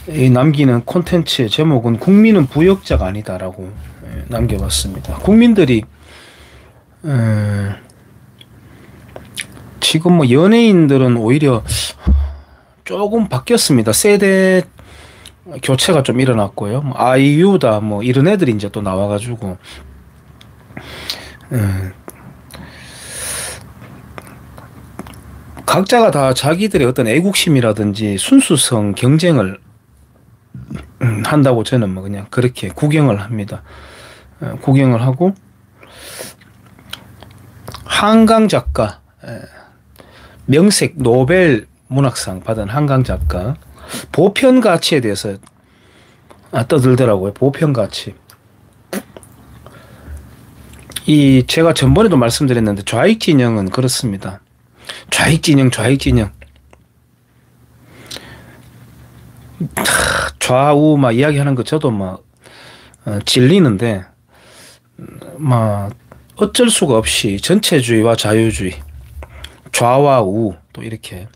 이 남기는 콘텐츠의 제목은 국민은 부역자가 아니다라고 남겨봤습니다. 국민들이 지금 뭐 연예인들은 오히려 조금 바뀌었습니다. 세대 교체가 좀 일어났고요. 뭐 아이유다 뭐 이런 애들이 이제 또 나와가지고 각자가 다 자기들의 어떤 애국심이라든지 순수성 경쟁을 한다고 저는 뭐 그냥 그렇게 구경을 합니다. 구경을 하고 한강 작가, 명색 노벨 문학상 받은 한강 작가 보편 가치에 대해서 떠들더라고요. 보편 가치. 이 제가 전번에도 말씀드렸는데 좌익 진영은 그렇습니다. 좌익 진영. 좌우 막 이야기하는 거 저도 막 질리는데 막 어쩔 수가 없이 전체주의와 자유주의, 좌와 우 또 이렇게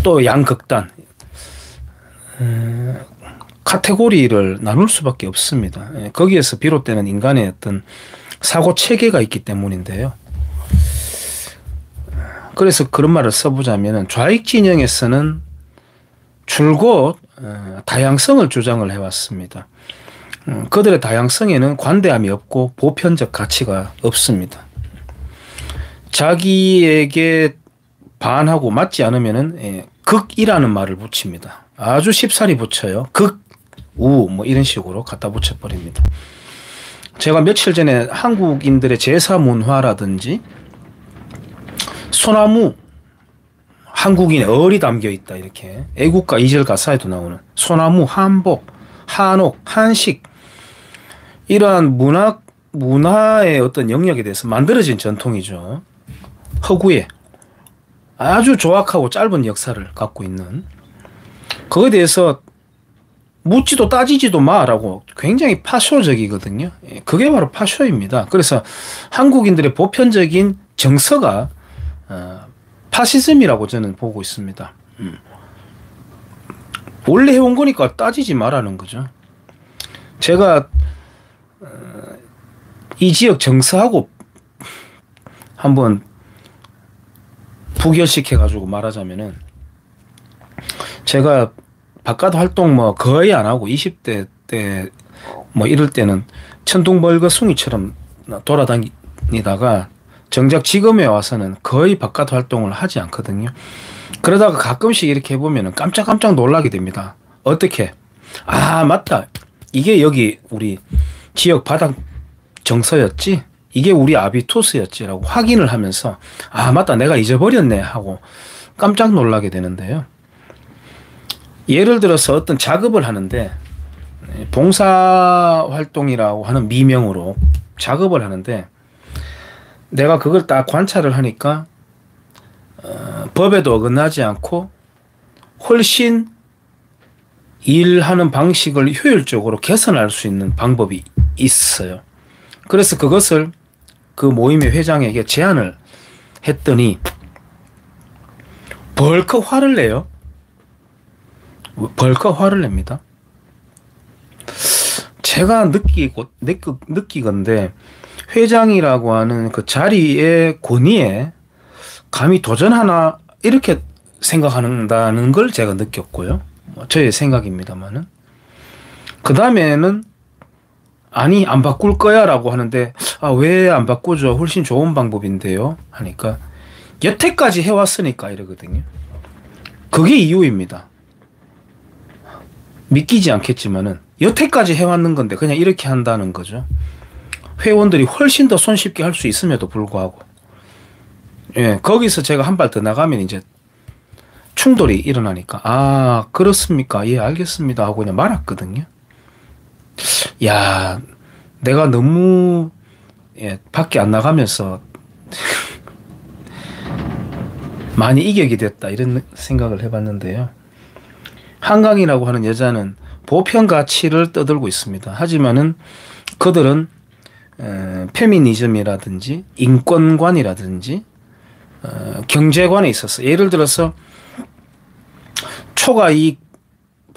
또 양극단 카테고리를 나눌 수밖에 없습니다. 거기에서 비롯되는 인간의 어떤 사고 체계가 있기 때문인데요. 그래서 그런 말을 써보자면 좌익 진영에서는 줄곧 다양성을 주장을 해왔습니다. 그들의 다양성에는 관대함이 없고 보편적 가치가 없습니다. 자기에게 반하고 맞지 않으면은 극이라는 말을 붙입니다. 아주 쉽사리 붙여요. 극, 우 뭐 이런 식으로 갖다 붙여버립니다. 제가 며칠 전에 한국인들의 제사 문화라든지 소나무 한국인의 얼이 담겨 있다 이렇게 애국가 2절 가사에도 나오는 소나무, 한복, 한옥, 한식 이러한 문화의 어떤 영역에 대해서 만들어진 전통이죠. 허구에 아주 조악하고 짧은 역사를 갖고 있는 그거에 대해서 묻지도 따지지도 마라고 굉장히 파쇼적이거든요. 그게 바로 파쇼입니다. 그래서 한국인들의 보편적인 정서가 파시즘이라고 저는 보고 있습니다. 원래 해온 거니까 따지지 말라는 거죠. 제가 이 지역 정서하고 한번 부결시켜가지고 말하자면은 제가 바깥 활동 뭐 거의 안 하고 20대 때 뭐 이럴 때는 천둥벌거숭이처럼 돌아다니다가 정작 지금에 와서는 거의 바깥 활동을 하지 않거든요. 그러다가 가끔씩 이렇게 해보면 깜짝깜짝 놀라게 됩니다. 어떻게? 아, 맞다. 이게 여기 우리 지역 바닥 정서였지? 이게 우리 아비투스였지라고 확인을 하면서 아, 맞다. 내가 잊어버렸네 하고 깜짝 놀라게 되는데요. 예를 들어서 어떤 작업을 하는데 봉사활동이라고 하는 미명으로 작업을 하는데 내가 그걸 딱 관찰을 하니까 법에도 어긋나지 않고 훨씬 일하는 방식을 효율적으로 개선할 수 있는 방법이 있어요. 그래서 그것을 그 모임의 회장에게 제안을 했더니 벌컥 화를 내요. 벌컥 화를 냅니다. 제가 느끼건데 회장이라고 하는 그 자리의 권위에 감히 도전하나 이렇게 생각한다는 걸 제가 느꼈고요. 저의 생각입니다만은 그 다음에는 아니 안 바꿀 거야 라고 하는데 아, 왜 안 바꾸죠? 훨씬 좋은 방법인데요 하니까 여태까지 해왔으니까 이러거든요. 그게 이유입니다. 믿기지 않겠지만은 여태까지 해왔는 건데 그냥 이렇게 한다는 거죠. 회원들이 훨씬 더 손쉽게 할 수 있음에도 불구하고 거기서 제가 한 발 더 나가면 이제 충돌이 일어나니까 아, 그렇습니까? 예, 알겠습니다 하고 그냥 말았거든요. 야, 내가 너무 밖에 안 나가면서 많이 이격이 됐다 이런 생각을 해봤는데요. 한강이라고 하는 여자는 보편 가치를 떠들고 있습니다. 하지만은 그들은 페미니즘이라든지 인권관이라든지 경제관에 있어서 예를 들어서 초과이익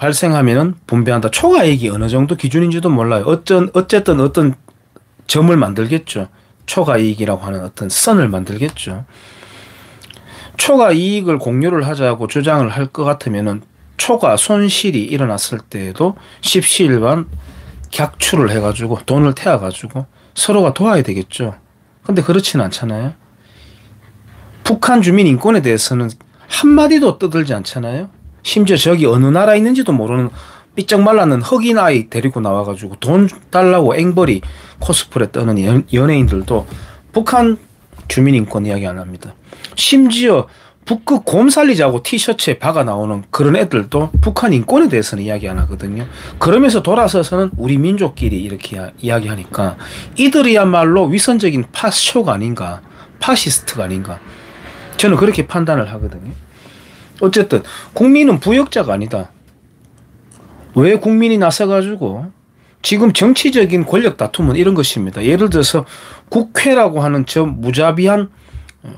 발생하면은 분배한다. 초과이익이 어느 정도 기준인지도 몰라요. 어쨌든 어떤 점을 만들겠죠. 초과이익이라고 하는 어떤 선을 만들겠죠. 초과이익을 공유를 하자고 주장을 할 것 같으면은 초과 손실이 일어났을 때에도 십시일반 객출을 해가지고 돈을 태워가지고 서로가 도와야 되겠죠. 근데 그렇지는 않잖아요. 북한 주민 인권에 대해서는 한마디도 떠들지 않잖아요. 심지어 저기 어느 나라에 있는지도 모르는 삐쩍 말랐는 흑인 아이 데리고 나와가지고 돈 달라고 앵벌이 코스프레 떠는 연예인들도 북한 주민 인권 이야기 안 합니다. 심지어 북극 곰 살리자고 티셔츠에 박아 나오는 그런 애들도 북한 인권에 대해서는 이야기 안 하거든요. 그러면서 돌아서서는 우리 민족끼리 이렇게 이야기하니까 이들이야말로 위선적인 파쇼가 아닌가, 파시스트가 아닌가, 저는 그렇게 판단을 하거든요. 어쨌든 국민은 부역자가 아니다. 왜 국민이 나서가지고 지금 정치적인 권력 다툼은 이런 것입니다. 예를 들어서 국회라고 하는 저 무자비한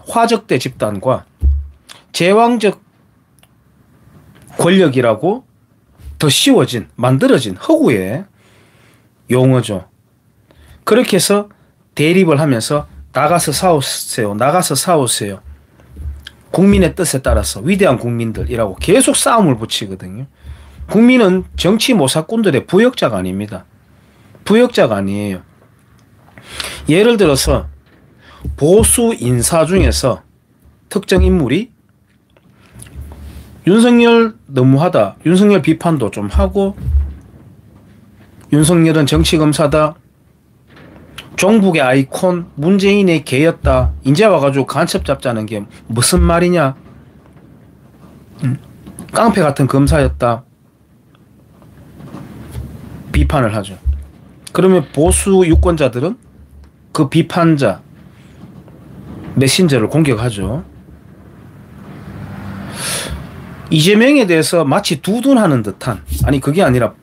화적대 집단과 제왕적 권력이라고 더 씌워진, 만들어진 허구의 용어죠. 그렇게 해서 대립을 하면서 나가서 싸우세요. 나가서 싸우세요. 국민의 뜻에 따라서 위대한 국민들이라고 계속 싸움을 붙이거든요. 국민은 정치 모사꾼들의 부역자가 아닙니다. 부역자가 아니에요. 예를 들어서 보수 인사 중에서 특정 인물이 윤석열 너무하다, 윤석열 비판도 좀 하고, 윤석열은 정치검사다, 종북의 아이콘 문재인의 개였다, 이제 와가지고 간첩 잡자는 게 무슨 말이냐, 깡패 같은 검사였다, 비판을 하죠. 그러면 보수 유권자들은 그 비판자 메신저를 공격하죠. 이재명에 대해서 마치 두둔하는 듯한, 아니 그게 아니라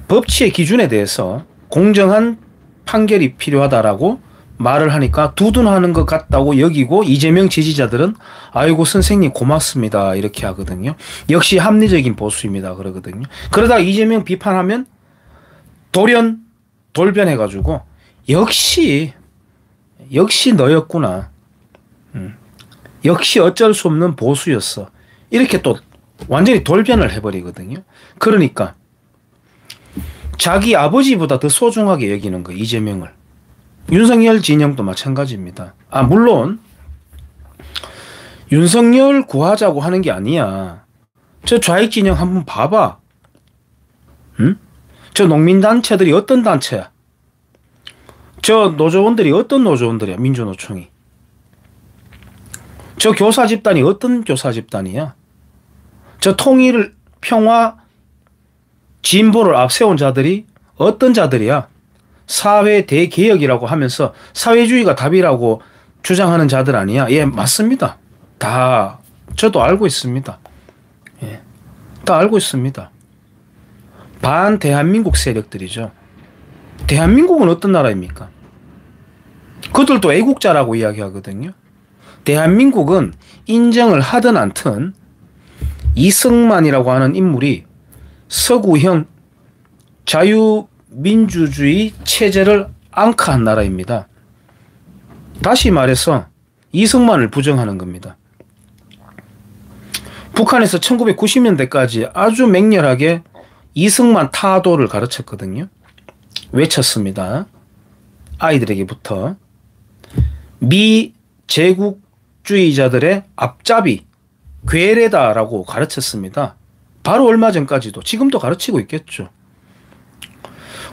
법치의 기준에 대해서 공정한 판결이 필요하다라고 말을 하니까 두둔하는 것 같다고 여기고, 이재명 지지자들은 아이고 선생님 고맙습니다 이렇게 하거든요. 역시 합리적인 보수입니다 그러거든요. 그러다 이재명 비판하면 돌변해가지고 역시 너였구나, 역시 어쩔 수 없는 보수였어, 이렇게 또 완전히 돌변을 해버리거든요. 그러니까 자기 아버지보다 더 소중하게 여기는 거, 이재명을. 윤석열 진영도 마찬가지입니다. 물론 윤석열 구하자고 하는 게 아니야. 저 좌익 진영 한번 봐봐. 저 농민단체들이 어떤 단체야? 저 노조원들이 어떤 노조원들이야? 민주노총이. 저 교사 집단이 어떤 교사 집단이야? 저 통일, 평화, 진보를 앞세운 자들이 어떤 자들이야? 사회 대개혁이라고 하면서 사회주의가 답이라고 주장하는 자들 아니야? 예, 맞습니다. 다 저도 알고 있습니다. 예, 다 알고 있습니다. 반대한민국 세력들이죠. 대한민국은 어떤 나라입니까? 그들도 애국자라고 이야기하거든요. 대한민국은 인정을 하든 않든 이승만이라고 하는 인물이 서구형 자유민주주의 체제를 앙카한 나라입니다. 다시 말해서 이승만을 부정하는 겁니다. 북한에서 1990년대까지 아주 맹렬하게 이승만 타도를 가르쳤거든요. 외쳤습니다. 아이들에게부터. 미제국주의자들의 앞잡이, 괴뢰다라고 가르쳤습니다. 바로 얼마 전까지도, 지금도 가르치고 있겠죠.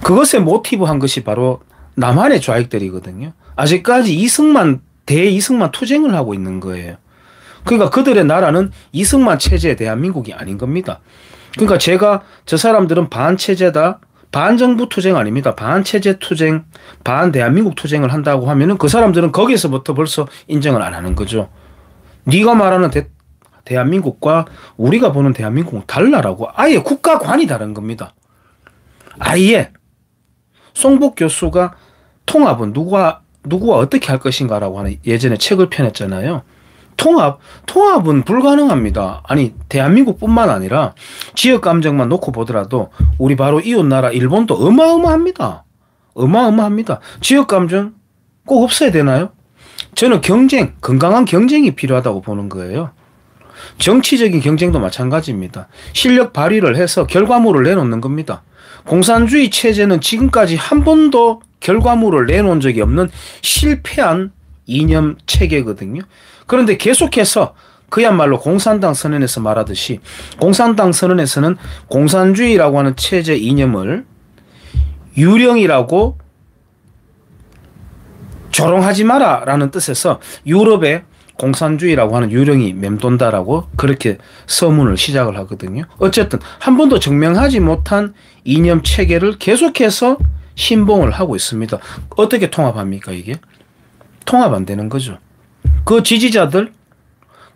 그것에 모티브한 것이 바로 남한의 좌익들이거든요. 아직까지 대이승만 투쟁을 하고 있는 거예요. 그러니까 그들의 나라는 이승만 체제의 대한민국이 아닌 겁니다. 그러니까 저 사람들은 반체제다, 반정부 투쟁 아닙니다. 반체제 투쟁, 반대한민국 투쟁을 한다고 하면은 그 사람들은 거기서부터 벌써 인정을 안 하는 거죠. 네가 말하는 대한민국과 우리가 보는 대한민국은 달라라고. 아예 국가관이 다른 겁니다. 아예. 송복 교수가 통합은 누구와 어떻게 할 것인가라고 하는 예전에 책을 펴냈잖아요. 통합은 불가능합니다. 아니, 대한민국뿐만 아니라 지역 감정만 놓고 보더라도 우리 바로 이웃 나라 일본도 어마어마합니다. 어마어마합니다. 지역 감정 꼭 없어야 되나요? 저는 경쟁, 건강한 경쟁이 필요하다고 보는 거예요. 정치적인 경쟁도 마찬가지입니다. 실력 발휘를 해서 결과물을 내놓는 겁니다. 공산주의 체제는 지금까지 한 번도 결과물을 내놓은 적이 없는 실패한 이념 체계거든요. 그런데 계속해서 그야말로 공산당 선언에서 말하듯이 공산당 선언에서는 공산주의라고 하는 체제 이념을 유령이라고 조롱하지 마라 라는 뜻에서 유럽에 공산주의라고 하는 유령이 맴돈다라고 그렇게 서문을 시작을 하거든요. 어쨌든 한 번도 증명하지 못한 이념 체계를 계속해서 신봉을 하고 있습니다. 어떻게 통합합니까 이게? 통합 안 되는 거죠. 그 지지자들,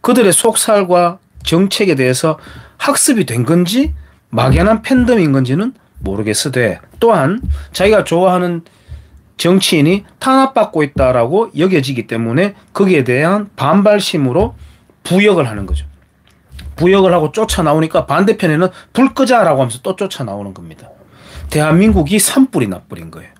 그들의 속살과 정책에 대해서 학습이 된 건지 막연한 팬덤인 건지는 모르겠으되, 또한 자기가 좋아하는 정치인이 탄압받고 있다라고 여겨지기 때문에 거기에 대한 반발심으로 부역을 하는 거죠. 부역을 하고 쫓아나오니까 반대편에는 불 끄자라고 하면서 또 쫓아나오는 겁니다. 대한민국이 산불이 나버린 거예요.